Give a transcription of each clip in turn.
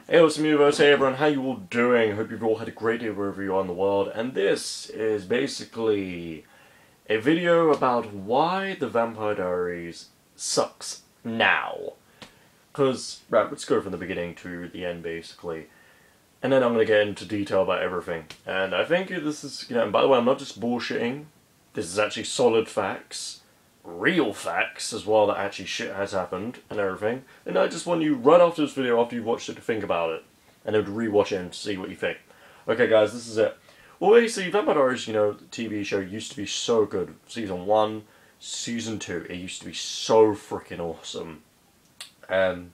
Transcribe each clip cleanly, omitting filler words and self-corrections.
Hey, what's up, universe? Hey, everyone, how you all doing? Hope you've all had a great day wherever you are in the world. And this is basically a video about why the Vampire Diaries sucks now. Because, right, let's go from the beginning to the end, basically. And then I'm going to get into detail about everything. And I think this is, and by the way, I'm not just bullshitting. This is actually solid facts. Real facts as well, that actually shit has happened and everything. And I just want you, right after this video, after you've watched it, to think about it. And then to rewatch it and see what you think. Okay guys, this is it. Well, basically, Vampire Diaries, the TV show used to be so good. Season 1, Season 2, it used to be so freaking awesome. And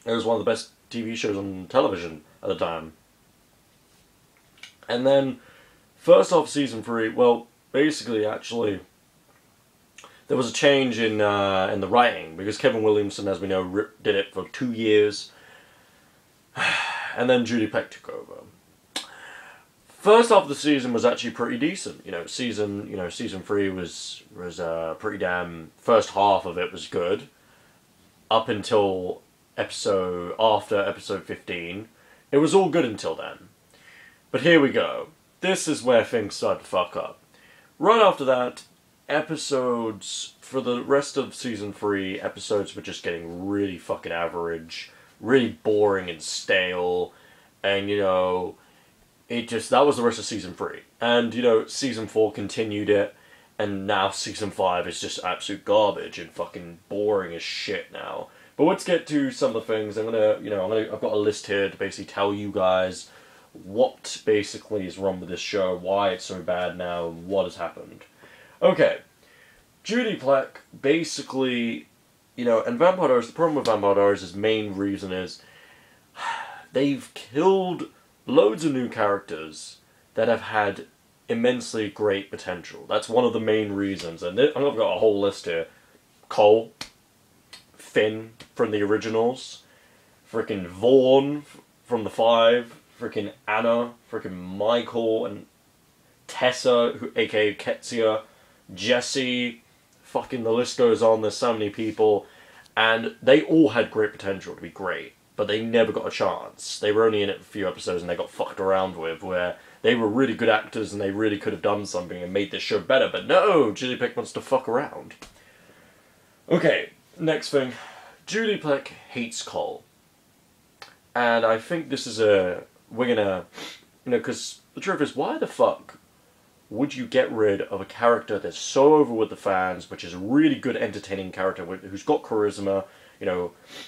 it was one of the best TV shows on television at the time. And then, first off, Season 3, well, basically, actually, there was a change in the writing, because Kevin Williamson, as we know, did it for 2 years, and then Judy Peck took over. First half of the season was actually pretty decent. Season 3 was pretty damn. First half of it was good, up until after episode 15. It was all good until then. But here we go. This is where things start to fuck up. Right after that, episodes for the rest of season 3, episodes were just getting really fucking average, really boring and stale, and that was the rest of season 3. And season 4 continued it, and now season 5 is just absolute garbage and fucking boring as shit now. But let's get to some of the things. I've got a list here to basically tell you guys what basically is wrong with this show, why it's so bad now, and what has happened. Okay, Judy Peck, basically, and Vampire Diaries, the problem with Vampire Diaries' main reason is they've killed loads of new characters that have had immensely great potential. That's one of the main reasons, and I've got a whole list here. Cole, Finn from the originals, frickin' Vaughn from the 5, frickin' Anna, frickin' Michael, and Tessa, aka Ketsia, Jesse, fucking the list goes on, there's so many people, and they all had great potential to be great, but they never got a chance. They were only in it for a few episodes and they got fucked around with, where they were really good actors and they really could have done something and made this show better, but no, Judy Peck wants to fuck around. Okay, next thing, Judy Peck hates Cole. And I think this is because the truth is, why the fuck would you get rid of a character that's so over with the fans, which is a really good, entertaining character who's got charisma?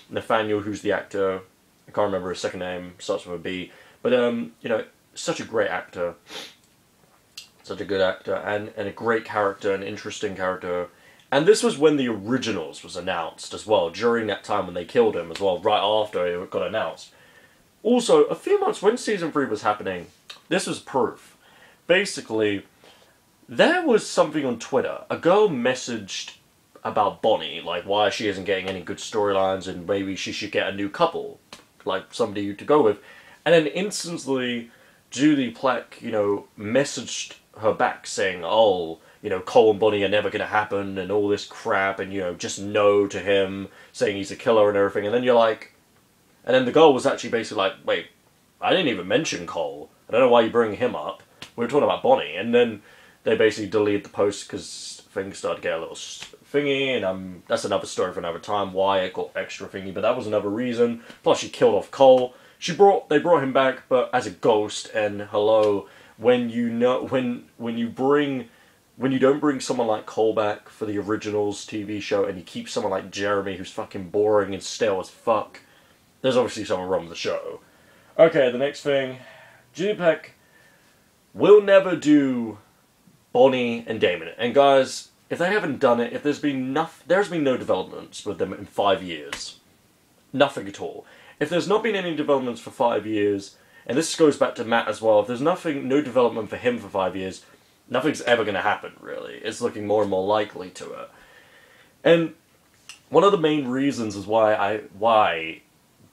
Nathaniel, who's the actor, I can't remember his second name, starts with a B, but such a great actor, such a good actor, and a great character, an interesting character. And this was when the originals was announced as well, during that time when they killed him as well, right after it got announced. Also, a few months when season 3 was happening, this was proof. Basically, there was something on Twitter. A girl messaged about Bonnie, like why she isn't getting any good storylines and maybe she should get a new couple, like somebody to go with. And then instantly, Judy Peck, messaged her back saying, oh, Cole and Bonnie are never going to happen and all this crap and, just no to him, saying he's a killer and everything. And then you're like, and then the girl was actually basically like, wait, I didn't even mention Cole. I don't know why you bring him up. We were talking about Bonnie. And then they basically deleted the post because things started to get a little thingy, and that's another story for another time, why it got extra thingy, but that was another reason. Plus, she killed off Cole. They brought him back, but as a ghost, and hello, when you don't bring someone like Cole back for the originals TV show, and you keep someone like Jeremy, who's fucking boring and stale as fuck, there's obviously something wrong with the show. Okay, the next thing, Judy Peck will never do Bonnie and Damon. And guys, if they haven't done it, if there's been no developments with them in 5 years. Nothing at all. If there's not been any developments for 5 years, and this goes back to Matt as well, if there's no development for him for 5 years, nothing's ever going to happen, really. It's looking more and more likely to it. And one of the main reasons is why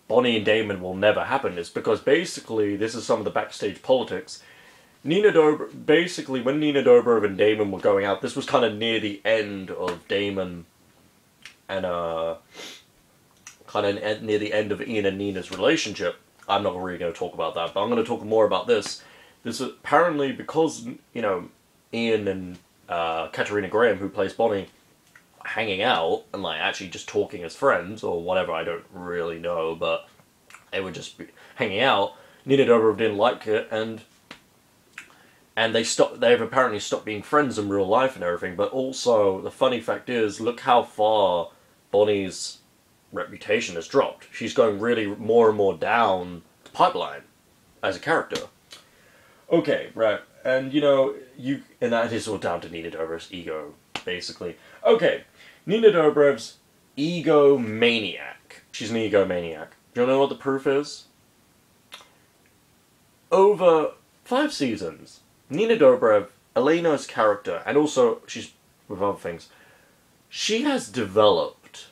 Bonnie and Damon will never happen is because basically, this is some of the backstage politics. Basically, when Nina Dobrev and Damon were going out, this was kind of near the end of Damon and kind of near the end of Ian and Nina's relationship. I'm not really going to talk about that, but I'm going to talk more about this. This apparently because Ian and Katarina Graham, who plays Bonnie, hanging out and like actually just talking as friends or whatever. I don't really know, but they would just be hanging out. Nina Dobrev didn't like it, and they've apparently stopped being friends in real life and everything. But also, the funny fact is, look how far Bonnie's reputation has dropped. She's going really more and more down the pipeline as a character. Okay, right, and and that is all down to Nina Dobrev's ego, basically. Okay, Nina Dobrev's egomaniac. She's an egomaniac. Do you know what the proof is? Over 5 seasons, Nina Dobrev, Elena's character, and also she's with other things, she has developed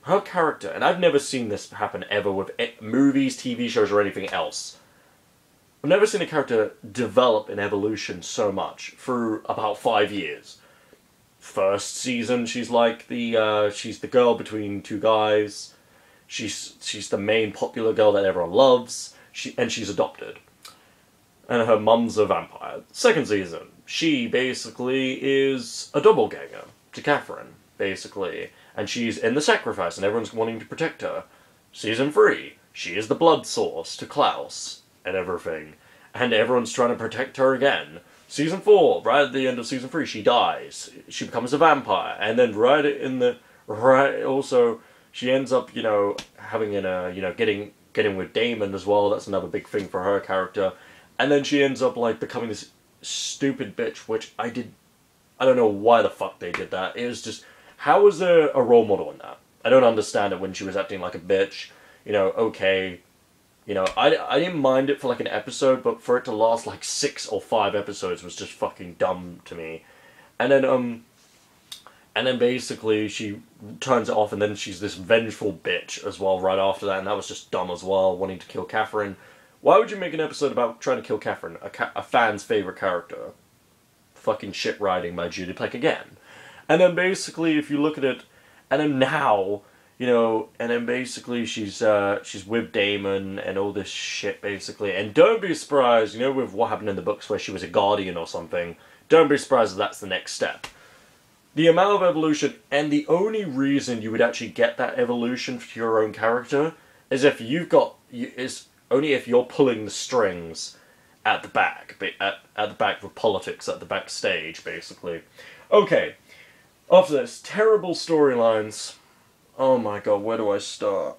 her character, and I've never seen this happen ever with movies, TV shows, or anything else. I've never seen a character develop in evolution so much through about 5 years. First season, she's like she's the girl between two guys. She's the main popular girl that everyone loves. She's adopted. And her mum's a vampire. Second season, she basically is a doppelganger to Catherine, basically. And she's in the sacrifice, and everyone's wanting to protect her. Season 3, she is the blood source to Klaus, and everything. And everyone's trying to protect her again. Season 4, right at the end of Season 3, she dies. She becomes a vampire. And then also, she ends up, having getting with Damon as well. That's another big thing for her character. And then she ends up, becoming this stupid bitch, which I don't know why the fuck they did that. It was just, how was there a role model in that? I don't understand it when she was acting like a bitch. Okay. I didn't mind it for an episode, but for it to last 6 or 5 episodes was just fucking dumb to me. And then basically she turns it off, and then she's this vengeful bitch as well right after that, and that was just dumb as well, wanting to kill Catherine. Why would you make an episode about trying to kill Catherine, a fan's favourite character? Fucking shit writing by Judy Pleck again. And then basically, if you look at it, and then now, and then basically she's with Damon and all this shit, basically. And don't be surprised, with what happened in the books where she was a guardian or something, don't be surprised if that's the next step. The amount of evolution, and the only reason you would actually get that evolution for your own character is if only if you're pulling the strings at the back, at the back with politics, at the backstage, basically. Okay, after this, terrible storylines. Oh my god, where do I start?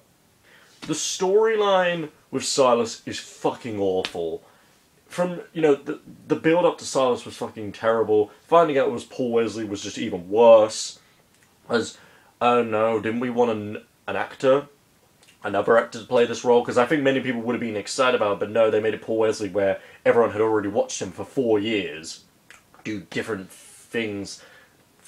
The storyline with Silas is fucking awful. From, the build-up to Silas was fucking terrible. Finding out it was Paul Wesley was just even worse. As, oh no, didn't we want another actor to play this role? Because I think many people would have been excited about it, but no, they made it Paul Wesley, where everyone had already watched him for 4 years do different things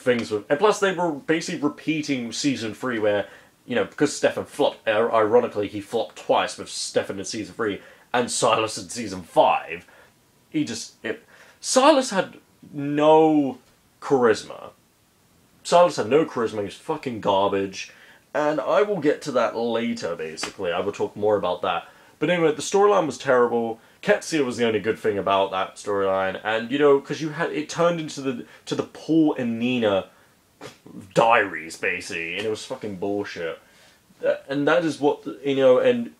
with... And plus, they were basically repeating Season 3, where, because Stefan flopped, ironically, he flopped twice with Stefan in Season 3, and Silas in Season 5. Silas had no charisma. Silas had no charisma, he was fucking garbage. And I will get to that later, basically. I will talk more about that. But anyway, the storyline was terrible. Ketsia was the only good thing about that storyline. And, because it turned into the Paul and Nina Diaries, basically. And it was fucking bullshit. And that is what, that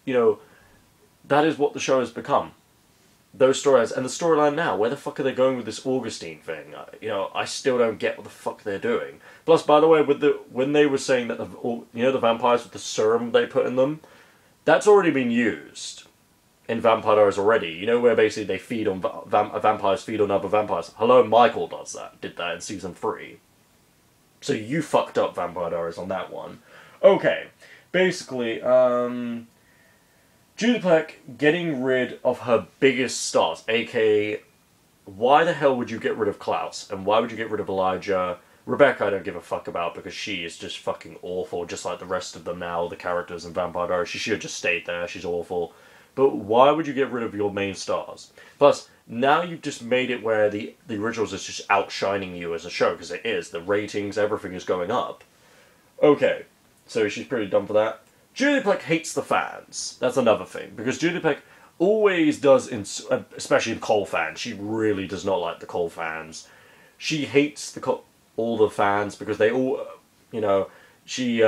is what the show has become. Those storylines. And the storyline now, where the fuck are they going with this Augustine thing? I still don't get what the fuck they're doing. Plus, by the way, when they were saying that the vampires with the serum they put in them, that's already been used in Vampire Diaries already. Where basically they feed on vampires feed on other vampires. Hello, Michael did that in Season 3. So you fucked up Vampire Diaries on that one. Okay, basically, Judy Pleck getting rid of her biggest stars, aka, why the hell would you get rid of Klaus? And why would you get rid of Elijah? Rebecca I don't give a fuck about, because she is just fucking awful, just like the rest of them now, the characters in Vampire Diaries. She should have just stayed there, she's awful. But why would you get rid of your main stars? Plus, now you've just made it where the originals is just outshining you as a show, because it is. The ratings, everything is going up. Okay, so she's pretty dumb for that. Julie Plec hates the fans. That's another thing, because Julie Plec always does, especially the Cole fans. She really does not like the Cole fans. She hates all the fans because they all, she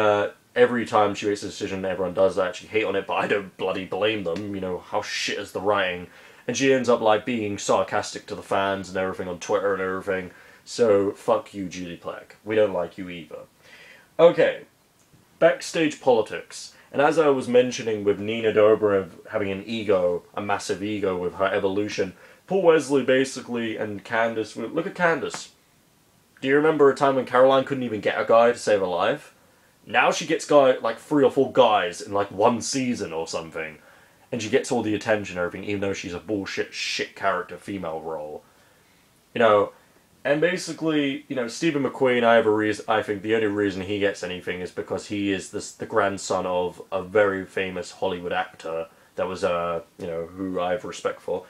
every time she makes a decision, everyone does that. She hate on it, but I don't bloody blame them. How shit is the writing, and she ends up like being sarcastic to the fans and everything on Twitter and everything. So fuck you, Julie Plec. We don't like you either. Okay, backstage politics. And as I was mentioning with Nina Dobrev having an ego, a massive ego with her evolution, Paul Wesley basically, and Candice, look at Candice. Do you remember a time when Caroline couldn't even get a guy to save her life? Now she gets like 3 or 4 guys in like 1 season or something. And she gets all the attention and everything, even though she's a bullshit shit character female role. And basically, Stephen McQueen, I think the only reason he gets anything is because he is the grandson of a very famous Hollywood actor that was, who I have respect for.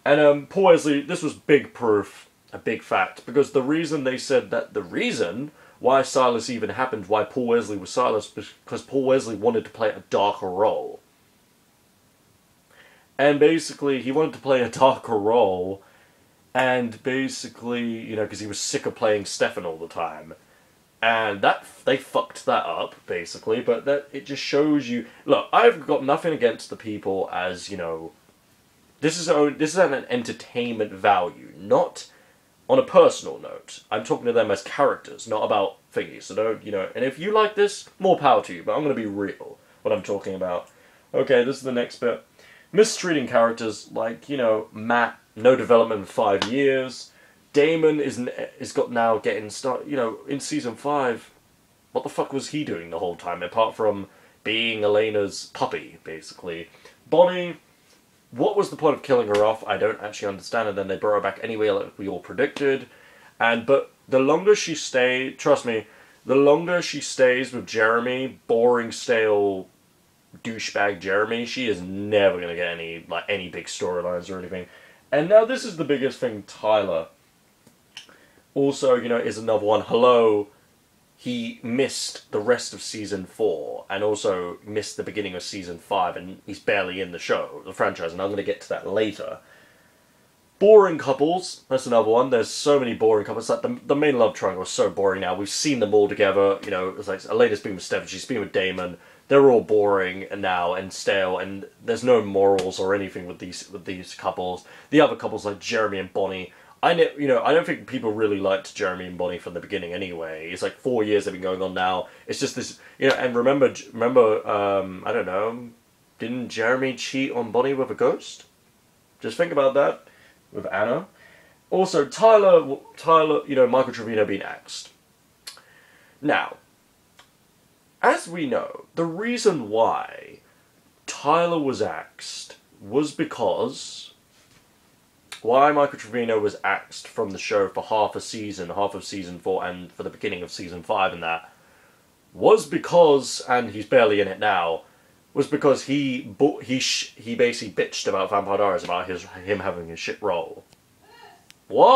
And Paul Wesley, this was big proof, a big fact, because the reason they said that the reason why Silas even happened, why Paul Wesley was Silas, because Paul Wesley wanted to play a darker role. And basically, he wanted to play a darker role. And basically, because he was sick of playing Stefan all the time. And they fucked that up, basically. But it just shows you... Look, I've got nothing against the people as, this is an entertainment value, not on a personal note. I'm talking to them as characters, not about thingies. So don't, and if you like this, more power to you. But I'm going to be real, what I'm talking about. Okay, this is the next bit. Mistreating characters like, Matt... No development in 5 years. Damon is got now getting started. In season 5, what the fuck was he doing the whole time apart from being Elena's puppy, basically? Bonnie, what was the point of killing her off? I don't actually understand. And then they brought her back anyway, like we all predicted. But the longer she stayed, trust me, the longer she stays with Jeremy, boring, stale, douchebag Jeremy, she is never gonna get any big storylines or anything. And now this is the biggest thing, Tyler. Also, is another one. Hello, he missed the rest of season 4, and also missed the beginning of season 5, and he's barely in the show, the franchise, and I'm going to get to that later. Boring couples, that's another one. There's so many boring couples. Like the main love triangle is so boring now. We've seen them all together. It's like Elena's been with Stefan, she's been with Damon. They're all boring now and stale, and there's no morals or anything with these couples. The other couples like Jeremy and Bonnie, I don't think people really liked Jeremy and Bonnie from the beginning anyway. It's like 4 years they've been going on now. It's just this, and remember, I don't know, didn't Jeremy cheat on Bonnie with a ghost? Just think about that with Anna. Also, Tyler, Michael Trevino being axed. Now, as we know, the reason why Tyler was axed was because... Why Michael Trevino was axed from the show for half of season 4, and for the beginning of season 5 and that, was because, and he's barely in it now, was because he basically bitched about Vampire Diaries, about him having a shit role. What?